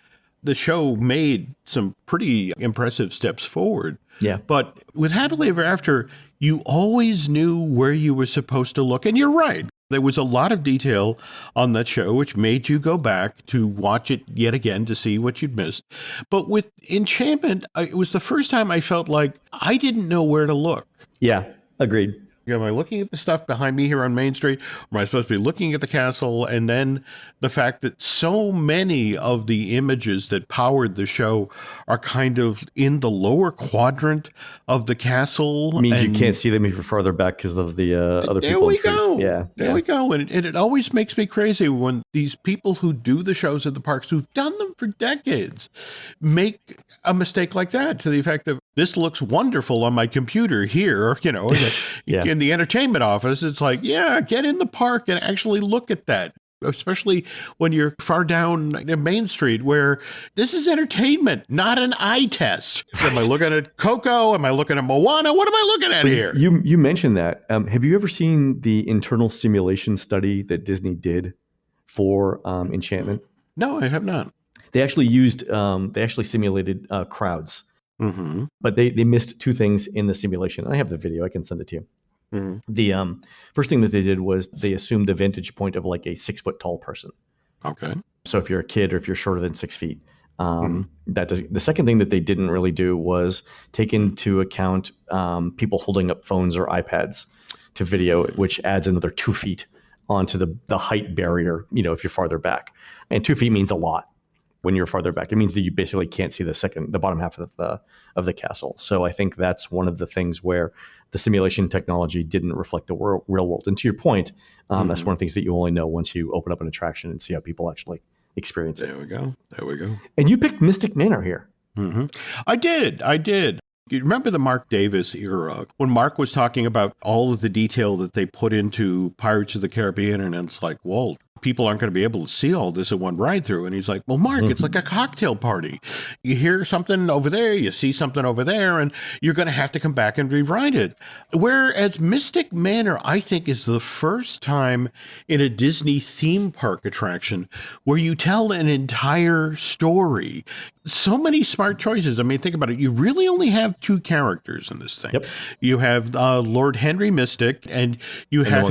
the show made some pretty impressive steps forward. Yeah. But with Happily Ever After, you always knew where you were supposed to look. And you're right. There was a lot of detail on that show, which made you go back to watch it yet again to see what you'd missed. But with Enchantment, it was the first time I felt like I didn't know where to look. Yeah, agreed. Am I looking at the stuff behind me here on Main Street? Or am I supposed to be looking at the castle? And then the fact that so many of the images that powered the show are kind of in the lower quadrant of the castle. It means you can't see them if you're farther back because of the other there people. We go. Yeah. There we go. And it always makes me crazy when these people who do the shows at the parks, who've done them for decades, make a mistake like that, to the effect of, this looks wonderful on my computer here, in the entertainment office. It's like, get in the park and actually look at that, especially when you're far down Main Street, where this is entertainment, not an eye test. Am I looking at Coco? Am I looking at Moana? What am I looking at here? You mentioned that. Have you ever seen the internal simulation study that Disney did for Enchantment? No, I have not. They actually simulated crowds. Mm-hmm. But they missed two things in the simulation. I have the video. I can send it to you. Mm-hmm. The first thing that they did was they assumed the vantage point of like a 6 foot tall person. Okay. So if you're a kid or if you're shorter than 6 feet, the second thing that they didn't really do was take into account people holding up phones or iPads to video, which adds another 2 feet onto the height barrier, if you're farther back. And 2 feet means a lot. when you're farther back. It means that you basically can't see the bottom half of the castle. So I think that's one of the things where the simulation technology didn't reflect the real world. And to your point, that's one of the things that you only know once you open up an attraction and see how people actually experience it. There we go. And you picked Mystic Manor here. I did. You remember the Mark Davis era when Mark was talking about all of the detail that they put into Pirates of the Caribbean, and it's like, well, people aren't going to be able to see all this in one ride through. And he's like, well, Mark, it's like a cocktail party. You hear something over there, you see something over there, and you're going to have to come back and rewrite it. Whereas Mystic Manor, I think, is the first time in a Disney theme park attraction where you tell an entire story. So many smart choices. I mean, think about it. You really only have two characters in this thing. Yep. You have Lord Henry Mystic, and you have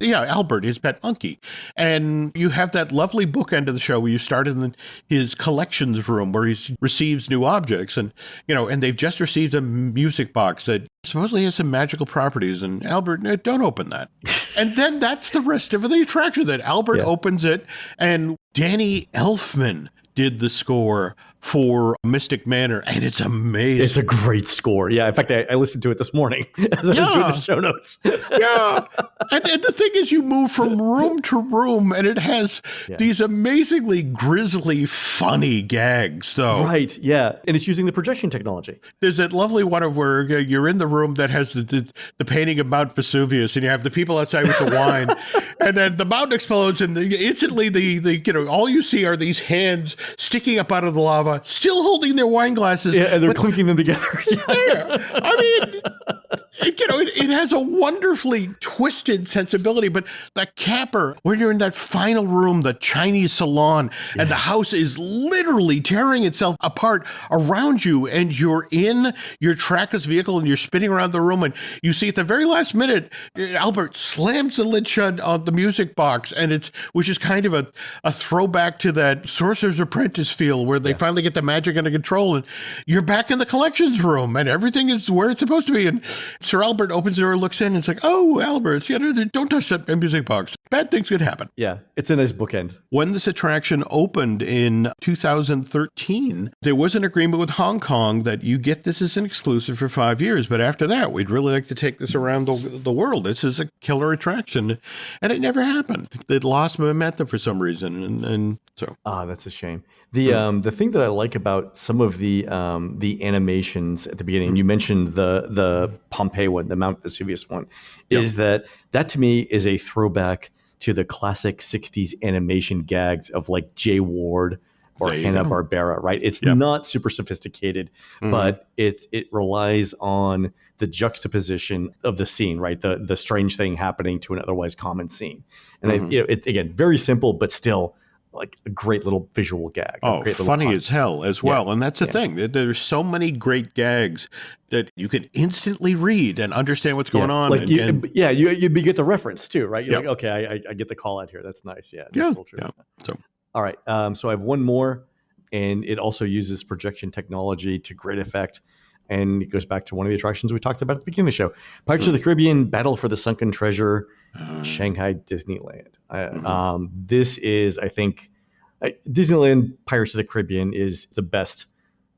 Albert, his pet monkey. And you have that lovely bookend of the show where you start in his collections room where he receives new objects, and they've just received a music box that supposedly has some magical properties, and Albert, don't open that. And then that's the rest of the attraction, that Albert opens it, and Danny Elfman did the score for Mystic Manor, and it's amazing. It's a great score. Yeah, in fact, I listened to it this morning as I was doing the show notes. Yeah. And the thing is, you move from room to room, and it has these amazingly grisly, funny gags, though. Right, yeah. And it's using the projection technology. There's that lovely one of where you're in the room that has the painting of Mount Vesuvius, and you have the people outside with the wine, and then the mountain explodes, and instantly all you see are these hands sticking up out of the lava, still holding their wine glasses. Yeah, and they're clinking them together. I mean, it has a wonderfully twisted sensibility, but the capper, when you're in that final room, the Chinese salon, and the house is literally tearing itself apart around you, and you're in your trackless vehicle, and you're spinning around the room, and you see at the very last minute, Albert slams the lid shut on the music box, and which is kind of a throwback to that Sorcerer's Apprentice feel, where they finally get the magic under control, and you're back in the collections room, and everything is where it's supposed to be. And Sir Albert opens the door, looks in, and it's like, oh, Albert, don't touch that music box. Bad things could happen. Yeah, it's a nice bookend. When this attraction opened in 2013, there was an agreement with Hong Kong that you get this as an exclusive for 5 years, but after that, we'd really like to take this around the world. This is a killer attraction, and it never happened. It lost momentum for some reason, and so. That's a shame. The thing that I like about some of the animations at the beginning, you mentioned the Pompeii one, the Mount Vesuvius one, is that to me is a throwback to the classic 60s animation gags of like Jay Ward or Hanna-Barbera, right? It's not super sophisticated, but it relies on the juxtaposition of the scene, right? The strange thing happening to an otherwise common scene. And it's again, very simple, but still like a great little visual gag. Oh, funny as hell as well. And that's the thing. There's so many great gags that you can instantly read and understand what's going on. Like you get the reference too, right? You're like, okay, I get the call out here. That's nice. Yeah. That's true. So, all right. So I have one more, and it also uses projection technology to great effect. And it goes back to one of the attractions we talked about at the beginning of the show. Pirates of the Caribbean, Battle for the Sunken Treasure, Shanghai Disneyland. This is, I think, Disneyland Pirates of the Caribbean is the best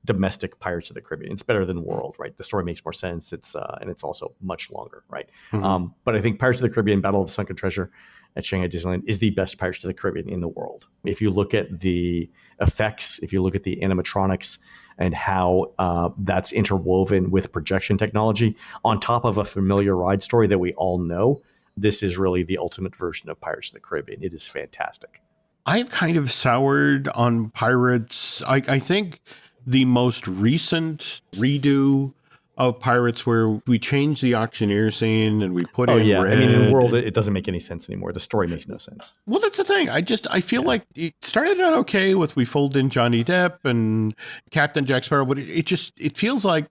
domestic Pirates of the Caribbean. It's better than World, right? The story makes more sense. And it's also much longer, right? But I think Pirates of the Caribbean, Battle of the Sunken Treasure at Shanghai Disneyland is the best Pirates of the Caribbean in the world. If you look at the effects, if you look at the animatronics, and how that's interwoven with projection technology on top of a familiar ride story that we all know, this is really the ultimate version of Pirates of the Caribbean. It is fantastic. I've kind of soured on Pirates. I think the most recent redo of Pirates, where we changed the auctioneer scene and we put in red. I mean, in the world, it doesn't make any sense anymore. The story makes no sense. Well, that's the thing. I feel like it started out okay with we fold in Johnny Depp and Captain Jack Sparrow, but it feels like,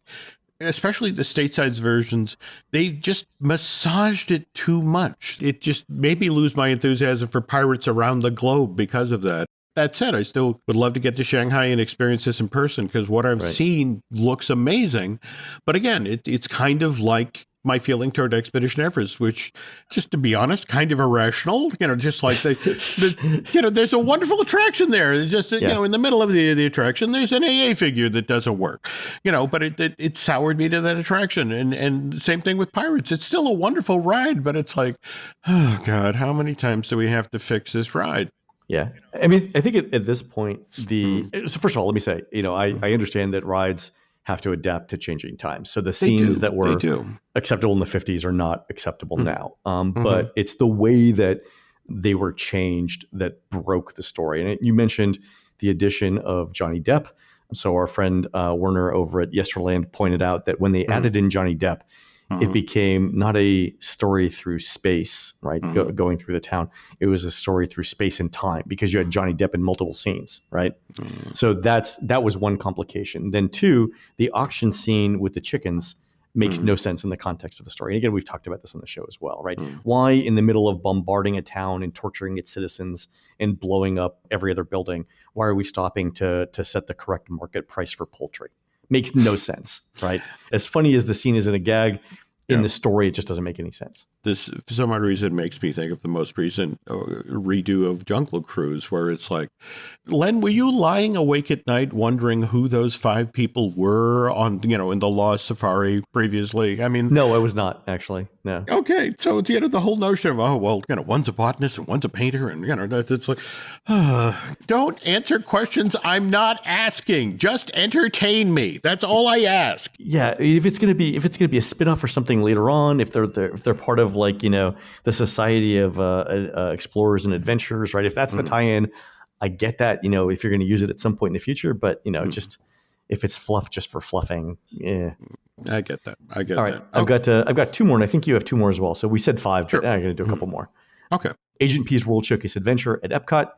especially the stateside versions, they just massaged it too much. It just made me lose my enthusiasm for Pirates around the globe because of that. That said, I still would love to get to Shanghai and experience this in person, because what I've seen looks amazing. But again, it's kind of like my feeling toward Expedition Everest, which, just to be honest, kind of irrational. Just like there's a wonderful attraction there. It's just in the middle of the attraction, there's an AA figure that doesn't work. But it soured me to that attraction. And same thing with Pirates. It's still a wonderful ride, but it's like, oh God, how many times do we have to fix this ride? Yeah. I mean, I think at this point, so first of all, let me say, I understand that rides have to adapt to changing times. So the scenes that were acceptable in the 50s are not acceptable now. But it's the way that they were changed that broke the story. And you mentioned the addition of Johnny Depp. So our friend Werner over at Yesterland pointed out that when they added in Johnny Depp, it became not a story through space, right? Going through the town. It was a story through space and time because you had Johnny Depp in multiple scenes, right? So that was one complication. Then two, the auction scene with the chickens makes no sense in the context of the story. And again, we've talked about this on the show as well, right? Why in the middle of bombarding a town and torturing its citizens and blowing up every other building, why are we stopping to set the correct market price for poultry? Makes no sense, right? As funny as the scene is in a gag, in the story, it just doesn't make any sense. This, for some odd reason, makes me think of the most recent redo of Jungle Cruise, where it's like, Len, were you lying awake at night wondering who those 5 people were on, in the Lost Safari previously? I mean, no, I was not actually. No. Okay, so the whole notion of one's a botanist and one's a painter, and it's like, don't answer questions I'm not asking. Just entertain me. That's all I ask. Yeah, if it's gonna be a spinoff or something later on, if they're part of the Society of Explorers and Adventurers, right? If that's the tie-in, I get that. If you're going to use it at some point in the future, but just if it's fluff just for fluffing, I get that. All right, I've got 2 more, and I think you have 2 more as well. So we said 5, but I'm going to do a couple more. Okay. Agent P's World Showcase Adventure at Epcot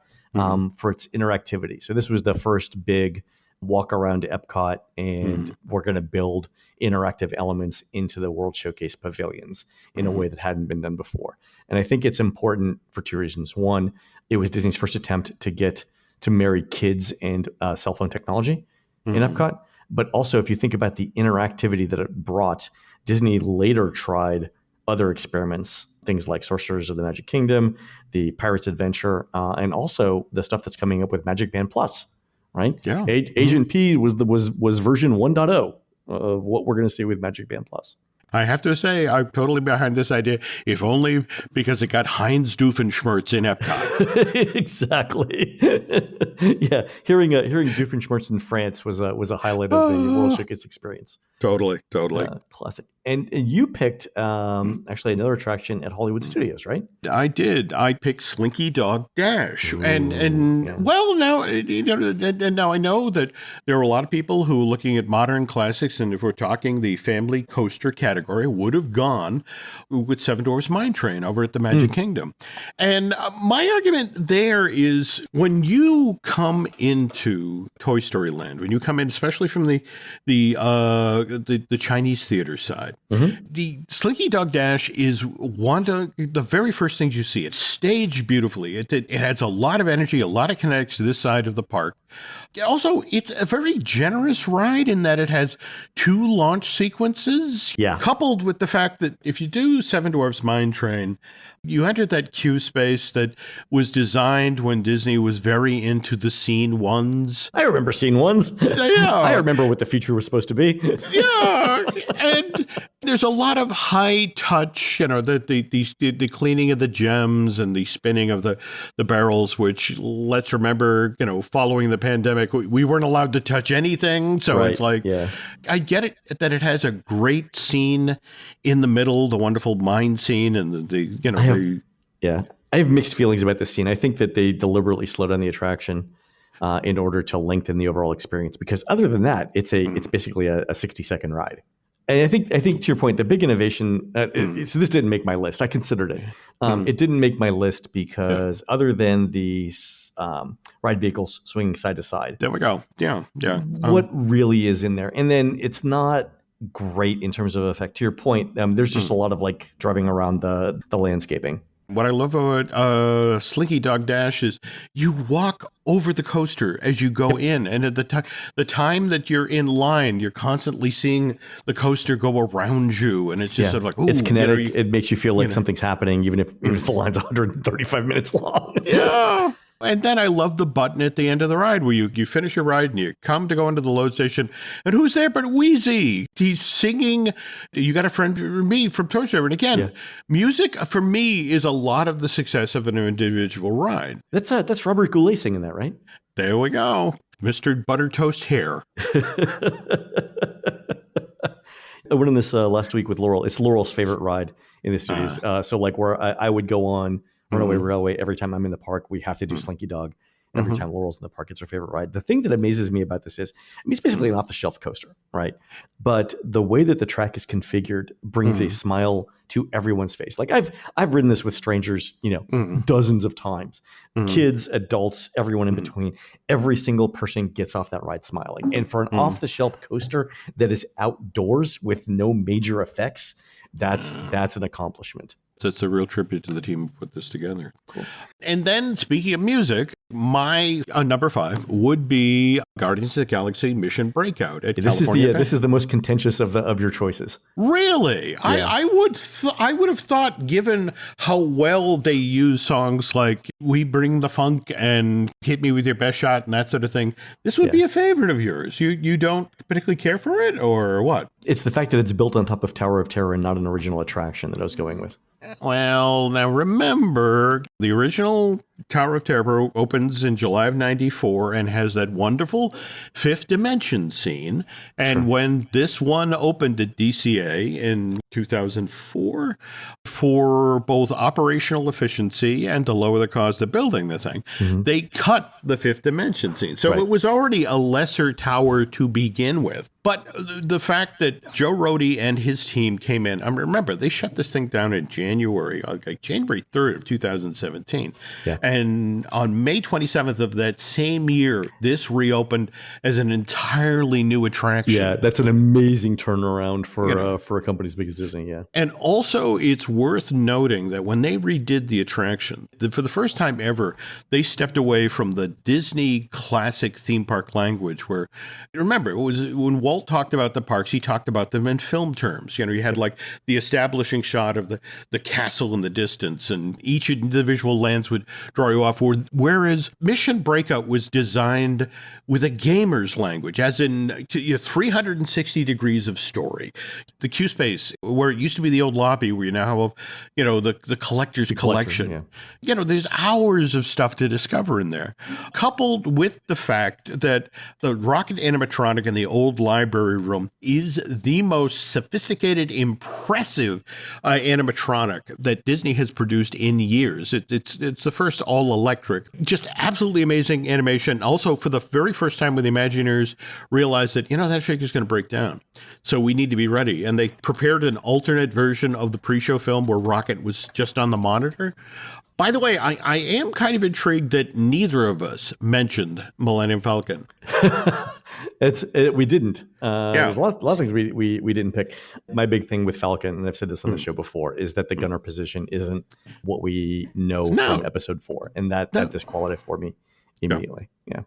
for its interactivity. So this was the first big walk around Epcot, and we're going to build interactive elements into the World Showcase pavilions in a way that hadn't been done before. And I think it's important for 2 reasons. One, it was Disney's first attempt to marry kids and cell phone technology in Epcot. But also, if you think about the interactivity that it brought, Disney later tried other experiments, things like Sorcerers of the Magic Kingdom, the Pirates Adventure, and also the stuff that's coming up with Magic Band Plus. Right? Yeah. Agent P was version 1.0 of what we're going to see with Magic Band Plus. I have to say, I'm totally behind this idea, if only because it got Heinz Doofenshmirtz in Epcot. Exactly. Yeah, hearing Doofenshmirtz in France was a highlight of the World Showcase experience. Totally. Classic. And you picked actually another attraction at Hollywood Studios, right? I did. I picked Slinky Dog Dash, well, now now I know that there are a lot of people who, looking at modern classics, and if we're talking the family coaster category, would have gone with Seven Dwarfs Mine Train over at the Magic Kingdom. And my argument there is, when you come into Toy Story Land, when you come in, especially from the Chinese theater side, the Slinky Dog Dash is one of the very first things you see. It's staged beautifully. It adds a lot of energy, a lot of connects to this side of the park. Also, it's a very generous ride in that it has 2 launch sequences, coupled with the fact that if you do Seven Dwarfs Mine Train, you enter that queue space that was designed when Disney was very into the scene ones. I remember scene ones. Yeah. I remember what the future was supposed to be. Yeah. And there's a lot of high touch, the cleaning of the gems and the spinning of the barrels, which, let's remember, following the pandemic, we weren't allowed to touch anything. So It's like, I get it that it has a great scene in the middle, the wonderful mine scene, and I have mixed feelings about this scene. I think that they deliberately slowed down the attraction in order to lengthen the overall experience, because other than that, it's basically a 60-second ride. And I think to your point, the big innovation. So this didn't make my list. I considered it. It didn't make my list because other than these ride vehicles swinging side to side, there we go. Yeah. What really is in there? And then it's not great in terms of effect. To your point, there's just a lot of driving around the landscaping. What I love about Slinky Dog Dash is you walk over the coaster as you go in, and at the time that you're in line, you're constantly seeing the coaster go around you, and it's just sort of like, ooh, it's kinetic. You know, It makes you feel like something's happening, even if the line's 135 minutes long. yeah. And then I love the button at the end of the ride where you finish your ride and you come to go into the load station, and who's there but Wheezy? He's singing. You got a friend for me from Toy Story. And again, music for me is a lot of the success of an individual ride. That's Robert Goulet singing that, right? There we go. Mr. Butter Toast Hair. I went on this last week with Laurel. It's Laurel's favorite ride in the studios. So like where I would go on Runaway Railway every time I'm in the park, we have to do Slinky Dog. Every time Laurel's in the park, it's her favorite ride. The thing that amazes me about this is, it's basically an off-the-shelf coaster, right? But the way that the track is configured brings a smile to everyone's face. Like I've ridden this with strangers, dozens of times. Kids, adults, everyone in between. Every single person gets off that ride smiling. And for an off-the-shelf coaster that is outdoors with no major effects, that's an accomplishment. So it's a real tribute to the team who put this together. Cool. And then, speaking of music, my number 5 would be Guardians of the Galaxy Mission Breakout at California. This is the most contentious of your choices. Really? Yeah. I would have thought, given how well they use songs like "We Bring the Funk" and "Hit Me with Your Best Shot" and that sort of thing, this would be a favorite of yours. You don't particularly care for it, or what? It's the fact that it's built on top of Tower of Terror and not an original attraction that I was going with. Well, now remember, the original Tower of Terror opens in July of 94 and has that wonderful fifth dimension scene. And when this one opened at DCA in 2004, for both operational efficiency and to lower the cost of building the thing, they cut the fifth dimension scene. So it was already a lesser tower to begin with. But the fact that Joe Rohde and his team came in, I remember they shut this thing down in January 3rd of 2017. Yeah. And on May 27th of that same year, this reopened as an entirely new attraction. Yeah, that's an amazing turnaround for a company as big as Disney, yeah. And also, it's worth noting that when they redid the attraction, for the first time ever, they stepped away from the Disney classic theme park language where, remember, it was when Walt talked about the parks, he talked about them in film terms. You had like the establishing shot of the castle in the distance, and each individual lands would draw you off. Whereas Mission Breakout was designed with a gamer's language, as in 360 degrees of story. The Q Space, where it used to be the old lobby, where you now have, the collector's collection. There's hours of stuff to discover in there, coupled with the fact that the Rocket animatronic in the old library room is the most sophisticated, impressive animatronic that Disney has produced in years. It's the first all-electric. Just absolutely amazing animation. Also, for the very first time, when the Imagineers realized that, that figure's going to break down, so we need to be ready. And they prepared an alternate version of the pre-show film where Rocket was just on the monitor. By the way, I am kind of intrigued that neither of us mentioned Millennium Falcon. We didn't. There's a lot of things we didn't pick. My big thing with Falcon, and I've said this on the show before, is that the gunner position isn't what we know from episode 4. And that disqualified for me immediately. Yeah.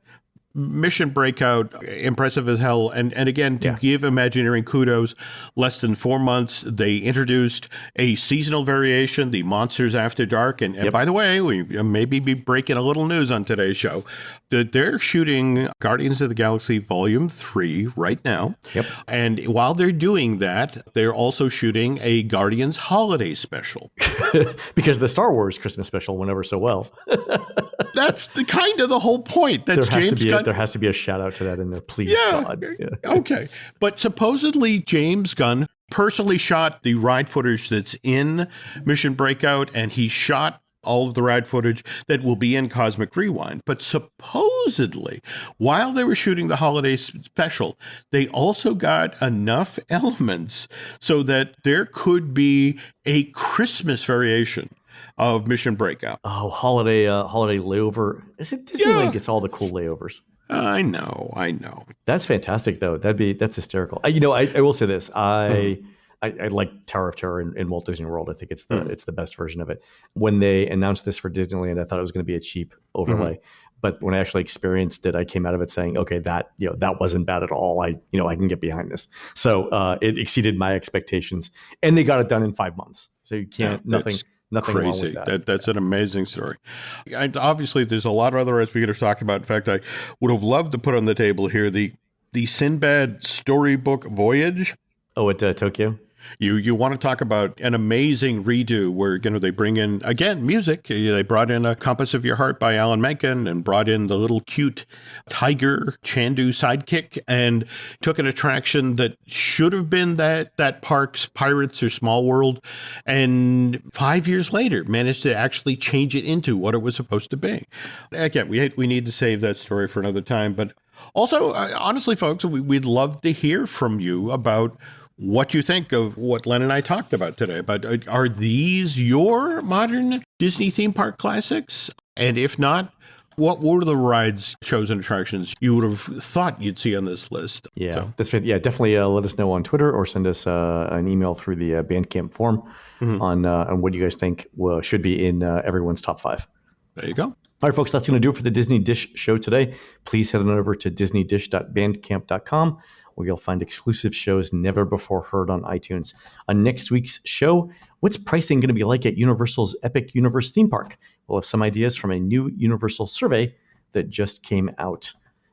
Mission Breakout, impressive as hell. And again, to give Imagineering kudos, less than 4 months, they introduced a seasonal variation, the Monsters After Dark. And by the way, we maybe be breaking a little news on today's show, that they're shooting Guardians of the Galaxy Volume 3 right now. Yep. And while they're doing that, they're also shooting a Guardians Holiday Special. Because the Star Wars Christmas Special went over so well. That's kind of the whole point. That's James Gunn. There has to be a shout out to that in there, please. God. Yeah. Okay. But supposedly James Gunn personally shot the ride footage that's in Mission Breakout, and he shot all of the ride footage that will be in Cosmic Rewind. But supposedly, while they were shooting the holiday special, they also got enough elements so that there could be a Christmas variation of Mission Breakout. Oh, holiday layover. Is it Disneyland gets all the cool layovers? I know. That's fantastic, though. That's hysterical. I will say this. I like Tower of Terror in Walt Disney World. I think it's the best version of it. When they announced this for Disneyland, I thought it was going to be a cheap overlay. But when I actually experienced it, I came out of it saying, okay, that wasn't bad at all. I can get behind this. So it exceeded my expectations, and they got it done in 5 months. So you can't nothing crazy. wrong with that. That's an amazing story. And obviously, there's a lot of other rides we could have talked about. In fact, I would have loved to put on the table here the Sinbad storybook voyage. Oh, at Tokyo. You want to talk about an amazing redo where they bring in again music. They brought in A Compass of Your Heart by Alan Menken and brought in the little cute tiger Chandu sidekick and took an attraction that should have been that park's Pirates or Small World, and 5 years later managed to actually change it into what it was supposed to be. Again, we need to save that story for another time, but also honestly, folks, we'd love to hear from you about what you think of what Len and I talked about today. But are these your modern Disney theme park classics? And if not, what were the rides, shows, and attractions you would have thought you'd see on this list? Yeah, definitely let us know on Twitter or send us an email through the Bandcamp form on what you guys think should be in everyone's top 5. There you go. All right, folks, that's going to do it for the Disney Dish show today. Please head on over to disneydish.bandcamp.com, where you'll find exclusive shows never before heard on iTunes. On next week's show, what's pricing going to be like at Universal's Epic Universe theme park? We'll have some ideas from a new Universal survey that just came out.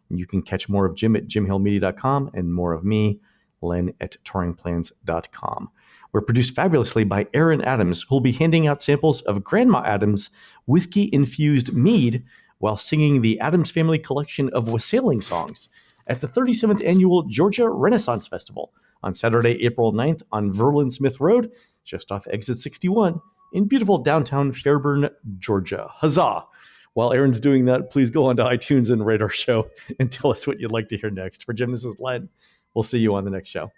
And you can catch more of Jim at jimhillmedia.com and more of me, Len, at touringplans.com. We're produced fabulously by Aaron Adams, who'll be handing out samples of Grandma Adams' whiskey-infused mead while singing the Adams Family collection of wassailing songs at the 37th Annual Georgia Renaissance Festival on Saturday, April 9th on Verlin Smith Road, just off exit 61 in beautiful downtown Fairburn, Georgia. Huzzah! While Aaron's doing that, please go onto iTunes and rate our show and tell us what you'd like to hear next. For Jim, this is Len. We'll see you on the next show.